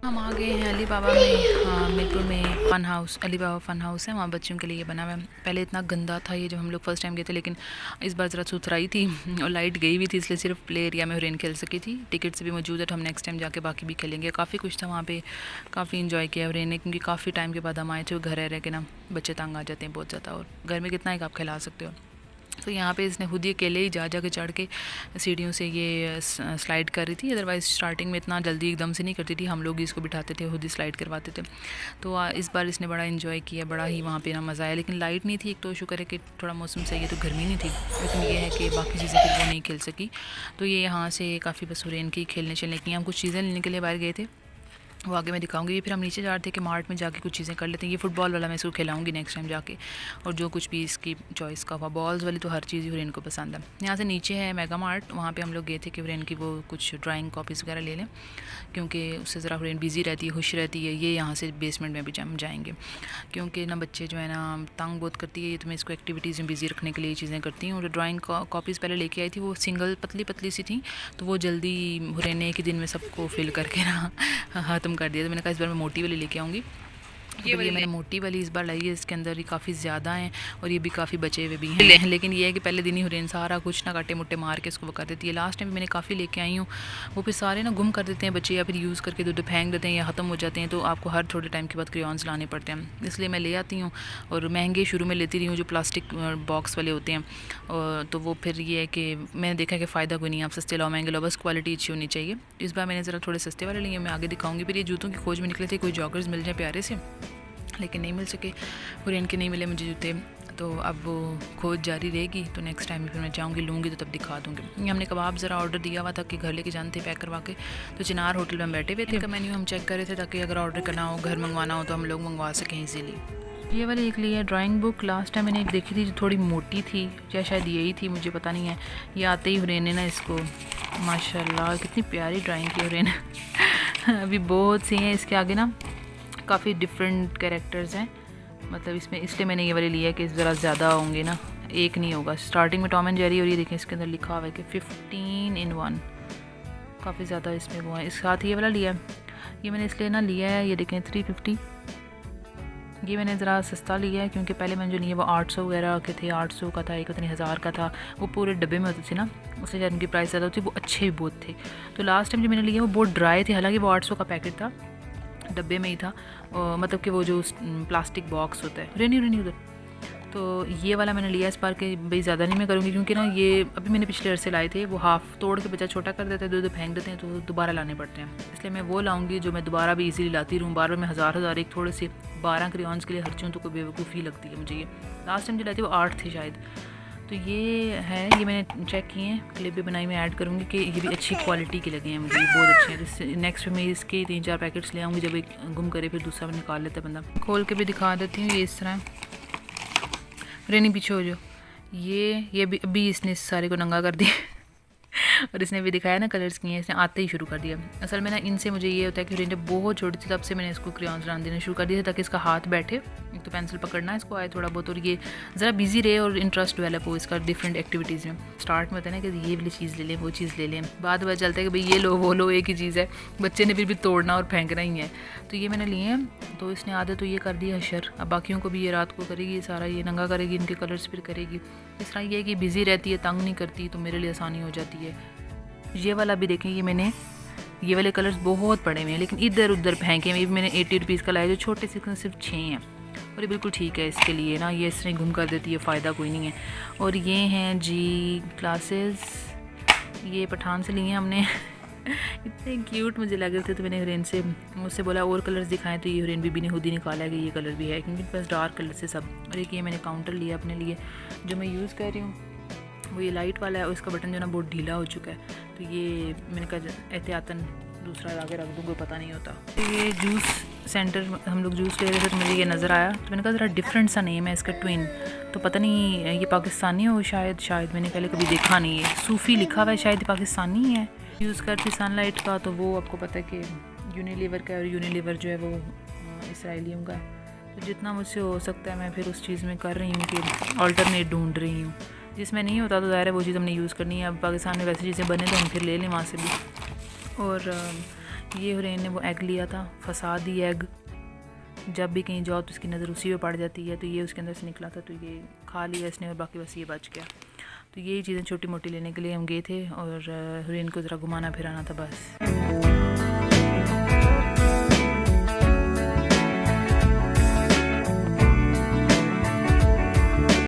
हम आ गए हैं अली बाबा में। हाँ, मीरपुर में फ़न हाउस, अली बाबा फ़न हाउस है, वहाँ बच्चों के लिए बना हुआ है। पहले इतना गंदा था ये जब हम लोग फर्स्ट टाइम गए थे, लेकिन इस बार ज़रा सुथराई थी और लाइट गई हुई थी, इसलिए सिर्फ प्ले एरिया में हुरैन खेल सकी थी। टिकट्स भी मौजूद है, तो हम नेक्स्ट टाइम जाके बाकी भी खेलेंगे। काफ़ी कुछ था वहाँ पे, काफ़ी इन्जॉय किया हुरैन ने, क्योंकि काफ़ी टाइम के बाद हम आए थे। घर रह के ना बच्चे तंग आ जाते हैं बहुत ज़्यादा, और घर में कितना एक आप खिला सकते हो। तो यहाँ पे इसने खुद ही अकेले ही जा के चढ़ के सीढ़ियों से ये स्लाइड कर रही थी। अदरवाइज़ स्टार्टिंग में इतना जल्दी एकदम से नहीं करती थी, हम लोग ही इसको बिठाते थे, खुद ही स्लाइड करवाते थे। तो इस बार इसने बड़ा इन्जॉय किया, बड़ा ही वहाँ पे ना मज़ा आया। लेकिन लाइट नहीं थी, एक तो शुक्र है कि थोड़ा मौसम सही है, तो गर्मी नहीं थी। लेकिन ये है कि बाकी चीज़ें फिर वो नहीं खेल सकी। तो ये यहाँ से काफ़ी बस हुरैन की खेलने चलने की। हम कुछ चीज़ें लेने के लिए बाहर गए थे, वो आगे मैं दिखाऊंगी। फिर हम नीचे जा रहे थे कि मार्ट में जाके कुछ चीज़ें कर लेते हैं। ये फुटबॉल वाला मैं इसको खिलाऊंगी नेक्स्ट टाइम जाके, और जो कुछ भी इसकी चॉइस का हुआ। बॉल्स वाली तो हर चीज़ हुरैन को पसंद है। यहाँ से नीचे है मेगा मार्ट, वहाँ पे हम लोग गए थे कि हुरैन की वो कुछ ड्राइंग कॉपीज़ वगैरह ले लें, क्योंकि उससे ज़रा हुरैन बिज़ी रहती है, खुश रहती है। ये यहाँ से बेसमेंट में भी हम जाएंगे, क्योंकि ना बच्चे जो है ना तंग बहुत करती है, तो मैं इसको एक्टिविटीज़ में बिज़ी रखने के लिए चीज़ें करती हूँ। और ड्राइंग कॉपीज़ पहले लेके आई थी, वो सिंगल पतली पतली सी थी, तो वो जल्दी हुरैन ने एक ही दिन में सबको फिल करके ना ख़त्म कर दिया। तो मैंने कहा इस बार मैं मोटी वाली लेके आऊँगी। ये मैंने मोटी वाली इस बार लाई है। इसके अंदर ही काफ़ी ज़्यादा हैं, और ये भी काफ़ी बचे हुए भी हैं। लेकिन ये है कि पहले दिन ही हुरैन सारा कुछ ना काटे मुट्टे मार के इसको वो कर देती है। लास्ट टाइम मैंने काफ़ी लेके आई हूँ, वो फिर सारे ना गुम कर देते हैं बच्चे, या फिर यूज़ करके तो फेंक देते हैं या ख़त्म हो जाते हैं। तो आपको हर थोड़े टाइम के बाद क्रेयॉन्स लाने पड़ते हैं, इसलिए मैं ले आती हूँ। और महंगे शुरू में लेती रही हूँ, जो प्लास्टिक बॉक्स वाले होते हैं। तो वो फिर ये है कि मैंने देखा कि फ़ायदा कोई नहीं, आप सस्ते लाओ महंगे लाओ, बस क्वालिटी अच्छी होनी चाहिए। इस बार मैंने ज़रा थोड़े सस्ते वाले लिए, मैं आगे दिखाऊँगी। फिर ये जूतों की खोज में निकले थे, कोई जॉगर्स मिल जाए प्यारे से, लेकिन नहीं मिल सके। हुरैन के नहीं मिले मुझे जूते, तो अब वो खोज जारी रहेगी। तो नेक्स्ट टाइम फिर मैं जाऊँगी, लूँगी तो तब दिखा दूँगी। हमने कबाब ज़रा ऑर्डर दिया हुआ था कि घर लेके जाने थे पैक करवा के, तो चिनार होटल में बैठे हुए थे। इनका मेन्यू हम चेक कर रहे थे, ताकि अगर ऑर्डर करना हो, घर मंगवाना हो, तो हम लोग मंगवा सकें ईजीली। ये वाली एक ली है ड्राइंग बुक। लास्ट टाइम मैंने एक देखी थी जो थोड़ी मोटी थी, या शायद यही थी, मुझे पता नहीं है। ये आते ही हुरैन ने ना इसको माशाल्लाह कितनी प्यारी ड्राइंग की हुरैन अभी बहुत सी हैं इसके आगे ना, काफ़ी डिफरेंट कैरेक्टर्स हैं, मतलब इसमें, इसलिए मैंने ये वाली लिया है कि ज़रा ज़्यादा होंगे ना, एक नहीं होगा। स्टार्टिंग में टॉम एंड जेरी, और ये देखें इसके अंदर लिखा हुआ है कि 15 in 1, काफ़ी ज़्यादा इसमें वो है। इस साथ ये वाला लिया है, ये मैंने इसलिए ना लिया है, ये देखें 350। ये मैंने ज़रा सस्ता लिया है, क्योंकि पहले मैंने जो लिए वो 800 वगैरह के थे, 800 का था, एक इतनी 1000 का था। वो पूरे डब्बे में होते थे ना, उससे शायद उनकी प्राइस ज़्यादा होती, वो अच्छे भी बहुत थे। तो लास्ट टाइम जो मैंने लिया वो बहुत ड्राई थे, हालांकि वो 800 का पैकेट था, डब्बे में ही था, मतलब कि वो जो प्लास्टिक बॉक्स होता है, रेनी उधर। तो ये वाला मैंने लिया इस बार के, भाई ज़्यादा नहीं मैं करूँगी, क्योंकि ना ये अभी मैंने पिछले अरसे लाए थे, वो हाफ़ तोड़ के बच्चा छोटा कर देता है, दो फेंक देते हैं, तो दोबारा लाने पड़ते हैं। इसलिए मैं वो लाऊंगी जो मैं दोबारा भी इजीली लाती रहूँ। बार बार मैं हज़ार एक थोड़े से 12 क्रेयॉन्स के लिए खर्चूँ, तो कोई बेवकूफ़ी लगती है मुझे। ये लास्ट टाइम जो लाई थी वो 8 थे शायद। तो ये है, ये मैंने चेक किए हैं, क्लिप भी बनाई, मैं ऐड करूँगी कि ये भी अच्छी क्वालिटी के लगे हैं मुझे, बहुत अच्छे हैं। जिससे नेक्स्ट में इसके 3-4 पैकेट्स ले आऊँगी, जब एक गुम करे फिर दूसरा निकाल लेता है बंदा। खोल के भी दिखा देती हूँ। ये इस तरह रेनी पीछे हो जो, ये भी अभी इसने सारे को नंगा कर दिया और इसने भी दिखाया ना कलर्स किए हैं, इसने आते ही शुरू कर दिया। असल में ना इनसे मुझे ये होता है कि रेंज बहुत छोटी थी, तब से मैंने इसको क्रेयॉन्स बनाने देना शुरू कर दिया, ताकि इसका हाथ बैठे, एक तो पेंसिल पकड़ना इसको आए थोड़ा बहुत, और ये ज़रा बिजी रहे और इंटरेस्ट डेवलप हो इसका डिफरेंट एक्टिविटीज़ में। स्टार्ट में होता है ना कि ये वाली चीज़ ले लें, वो चीज़ ले लें, बाद में चलता है कि भाई ये लो वो लो, एक ही चीज़ है, बच्चे ने फिर भी तोड़ना और फेंकना ही है। तो ये मैंने लिए हैं, तो इसने आदत तो ये कर दी हशर। अब बाकियों को भी ये रात को करेगी, सारा ये नंगा करेगी, इनके कलर्स फिर करेगी। इस तरह ये है कि बिज़ी रहती है, तंग नहीं करती, तो मेरे लिए आसानी हो जाती है। ये वाला भी देखें, ये मैंने ये वाले कलर्स बहुत पड़े हुए हैं, लेकिन इधर उधर फेंके हुए। मैंने 80 रुपीज़ का लाया, जो छोटे से सिर्फ 6 हैं, और ये बिल्कुल ठीक है इसके लिए ना, ये इसने गुम कर देती है, फ़ायदा कोई नहीं है। और ये हैं जी क्लासेस, ये पठान से लिए हैं हमने इतने क्यूट मुझे लग रहे थे, तो मैंने हुरैन से मुझसे बोला और कलर्स दिखाएं, तो ये हुरैन बीबी ने खुद ही निकाला है कि ये कलर भी है, क्योंकि बस डार्क कलर से सब। और एक ये मैंने काउंटर लिया अपने लिए, जो मैं यूज़ कर रही हूँ वो ये लाइट वाला है, और इसका बटन जो ना बहुत ढीला हो चुका है, तो ये मैंने कहा एहतियातन दूसरा आगे रख दूँगा, पता नहीं होता। तो ये जूस सेंटर हम लोग जूस ले रहे थे तो मुझे ये नज़र आया, तो मैंने कहा ज़रा डिफरेंट सा नेम है इसका, ट्विन। तो पता नहीं ये पाकिस्तानी हो शायद मैंने पहले कभी देखा नहीं है। सूफ़ी लिखा हुआ है, शायद ये पाकिस्तानी है। यूज़ करती सनलाइट का, तो वो आपको पता है कि यूनिलीवर का है, और यूनिलीवर जो है वो इसराइलियम का है। तो जितना मुझसे हो सकता है मैं फिर उस चीज़ में कर रही हूँ कि ऑल्टरनेट ढूंढ रही हूँ। जिसमें नहीं होता तो ज़ाहिर है वो चीज़ हमने यूज़ करनी है। अब पाकिस्तान में वैसी चीज़ें बने तो हम फिर ले लें वहाँ से भी। और ये हुरैन ने वो एग लिया था, फसादी एग। जब भी कहीं जाओ तो उसकी नज़र उसी पे पड़ जाती है, तो ये उसके अंदर से निकला था, तो ये खा लिया इसने और बाकी बस ये बच गया। तो यही चीज़ें छोटी मोटी लेने के लिए हम गए थे और हुरैन को ज़रा घुमाना फिराना था बस।